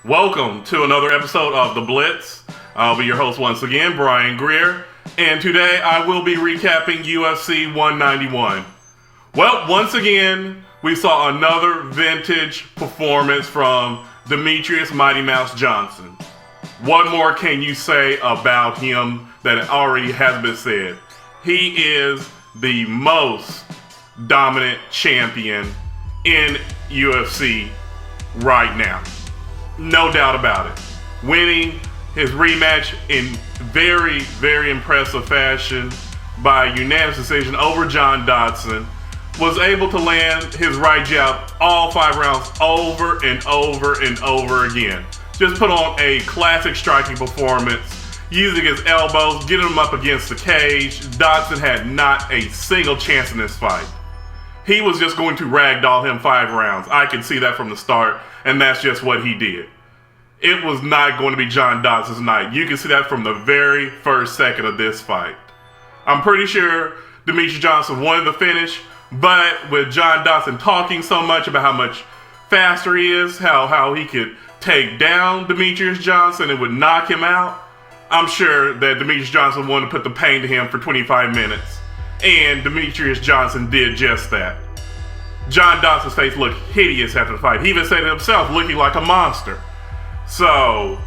Welcome to another episode of The Blitz. I'll be your host once again, Bryan Greer, and today I will be recapping UFC 191. Well, once again, we saw another vintage performance from Demetrious Mighty Mouse Johnson. What more can you say about him that already has been said? He is the most dominant champion in UFC right now. No doubt about it. Winning his rematch in very, very impressive fashion by unanimous decision over John Dodson. Was able to land his right jab all 5 rounds over and over and over again. Just put on a classic striking performance, using his elbows, getting him up against the cage. Dodson had not a single chance in this fight. He was just going to ragdoll him 5 rounds. I can see that from the start, and that's just what he did. It was not going to be John Dodson's night. You can see that from the very first second of this fight. I'm pretty sure Demetrious Johnson wanted the finish, but with John Dodson talking so much about how much faster he is, how he could take down Demetrious Johnson and would knock him out, I'm sure that Demetrious Johnson wanted to put the pain to him for 25 minutes. And Demetrious Johnson did just that. John Dodson's face looked hideous after the fight. He even said it himself, looking like a monster. So,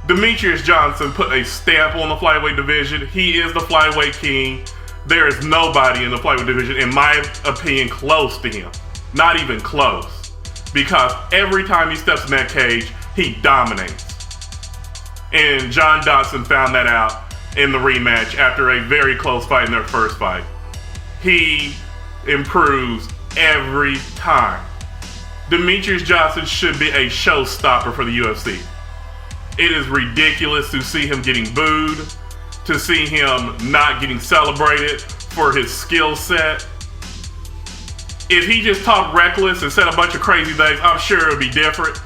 Demetrious Johnson put a stamp on the flyweight division. He is the flyweight king. There is nobody in the flyweight division, in my opinion, close to him. Not even close. Because every time he steps in that cage, he dominates. And John Dodson found that out in the rematch after a very close fight in their first fight. He improves every time. Demetrious Johnson should be a showstopper for the UFC. It is ridiculous to see him getting booed, to see him not getting celebrated for his skill set. If he just talked reckless and said a bunch of crazy things, I'm sure it would be different.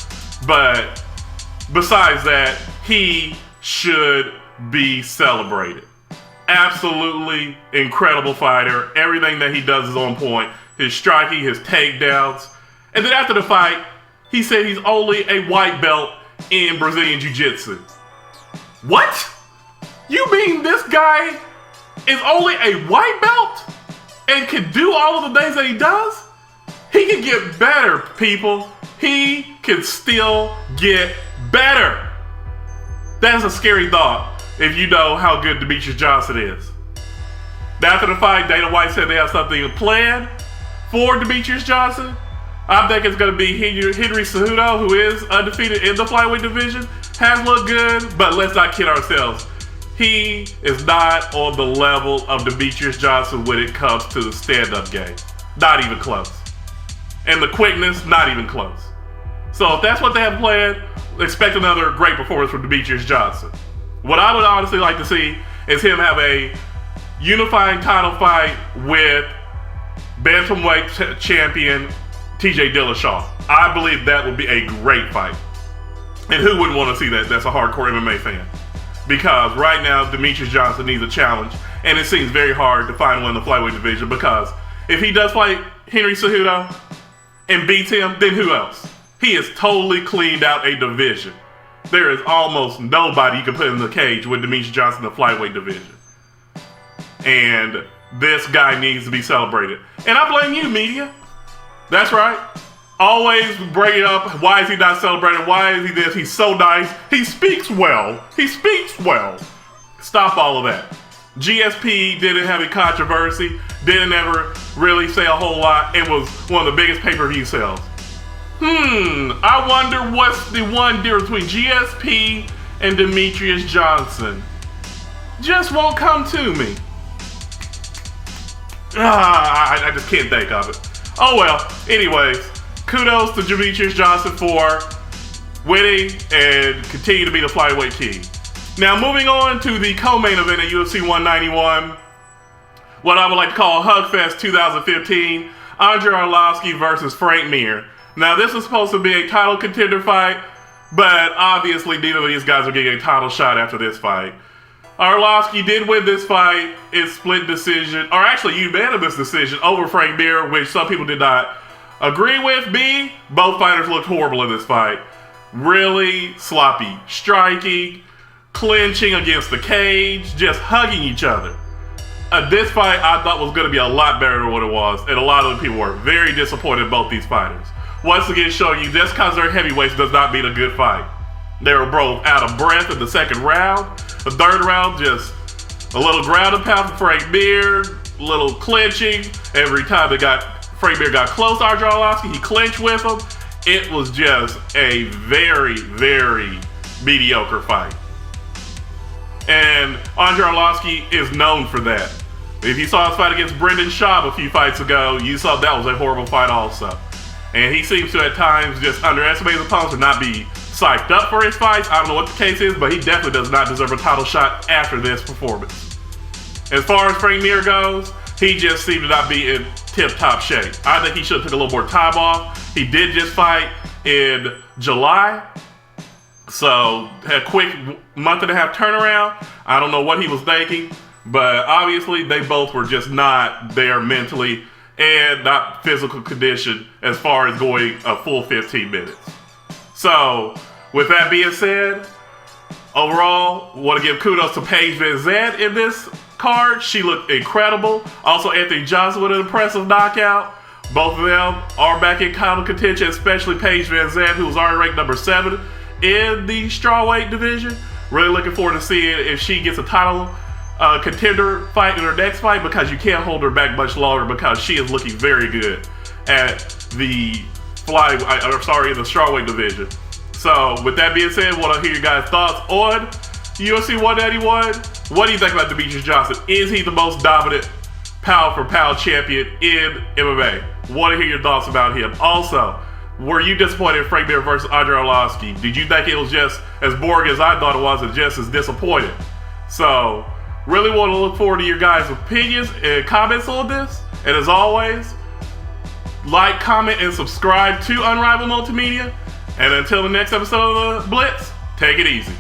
But besides that, he should be celebrated. Absolutely incredible fighter. Everything that he does is on point. His striking, his takedowns. And then after the fight, he said he's only a white belt in Brazilian Jiu-Jitsu. What? You mean this guy is only a white belt and can do all of the things that he does? He can get better, people. He can still get better. That's a scary thought if you know how good Demetrious Johnson is. After the fight, Dana White said they have something planned for Demetrious Johnson. I think it's going to be Henry Cejudo, who is undefeated in the flyweight division. Has looked good, but let's not kid ourselves. He is not on the level of Demetrious Johnson when it comes to the stand-up game. Not even close. And the quickness, not even close. So if that's what they have planned, expect another great performance from Demetrious Johnson. What I would honestly like to see is him have a unifying title fight with bantamweight champion TJ Dillashaw. I believe that would be a great fight. And who wouldn't want to see that? That's a hardcore MMA fan. Because right now, Demetrious Johnson needs a challenge. And it seems very hard to find one in the flyweight division. Because if he does fight Henry Cejudo and beats him, then who else? He has totally cleaned out a division. There is almost nobody you can put in the cage with Demetrious Johnson in the flyweight division. And this guy needs to be celebrated. And I blame you, media. That's right. Always bring it up. Why is he not celebrated? Why is he this? He's so nice. He speaks well. He speaks well. Stop all of that. GSP didn't have a controversy. Didn't ever really say a whole lot. It was one of the biggest pay-per-view sales. I wonder what's the one difference between GSP and Demetrious Johnson. Just won't come to me. I just can't think of it. Oh well, anyways, kudos to Demetrious Johnson for winning and continue to be the flyweight king. Now moving on to the co-main event at UFC 191, what I would like to call Hugfest 2015, Andrei Arlovski versus Frank Mir. Now this is supposed to be a title contender fight, but obviously neither of these guys are getting a title shot after this fight. Arlovski did win this fight in split decision, or actually unanimous decision over Frank Mir, which some people did not agree with. Both fighters looked horrible in this fight. Really sloppy striking, clinching against the cage, just hugging each other. This fight I thought was going to be a lot better than what it was, and a lot of the people were very disappointed in both these fighters. Once again, showing you just because they're heavyweights does not mean a good fight. They were both out of breath in the second round. The third round, just a little ground and pound from Frank Mir, a little clinching. Every time Frank Mir got close to Andre Arlovski, he clinched with him. It was just a very, very mediocre fight. And Andre Arlovski is known for that. If you saw his fight against Brendan Schaub a few fights ago, you saw that was a horrible fight also. And he seems to at times just underestimate his opponents or not be psyched up for his fights. I don't know what the case is, but he definitely does not deserve a title shot after this performance. As far as Frank Mir goes, he just seemed to not be in tip-top shape. I think he should have took a little more time off. He did just fight in July, so had a quick month and a half turnaround. I don't know what he was thinking, but obviously they both were just not there mentally and not physical condition as far as going a full 15 minutes. So, with that being said, overall, want to give kudos to Paige VanZant in this card. She looked incredible. Also, Anthony Johnson with an impressive knockout. Both of them are back in title contention, especially Paige VanZant, who was already ranked number 7 in the strawweight division. Really looking forward to seeing if she gets a title contender fight in her next fight, because you can't hold her back much longer because she is looking very good at the in the strawweight division. So with that being said, want to hear your guys' thoughts on UFC 191. What do you think about Demetrious Johnson? Is he the most dominant pound for pound champion in MMA? Want to hear your thoughts about him. Also, were you disappointed in Frank Mir versus Andre Arlovski? Did you think it was just as boring as I thought it was, and just as disappointing? So, really want to look forward to your guys' opinions and comments on this. And as always, like, comment, and subscribe to Unrivaled Multimedia. And until the next episode of the Blitz, take it easy.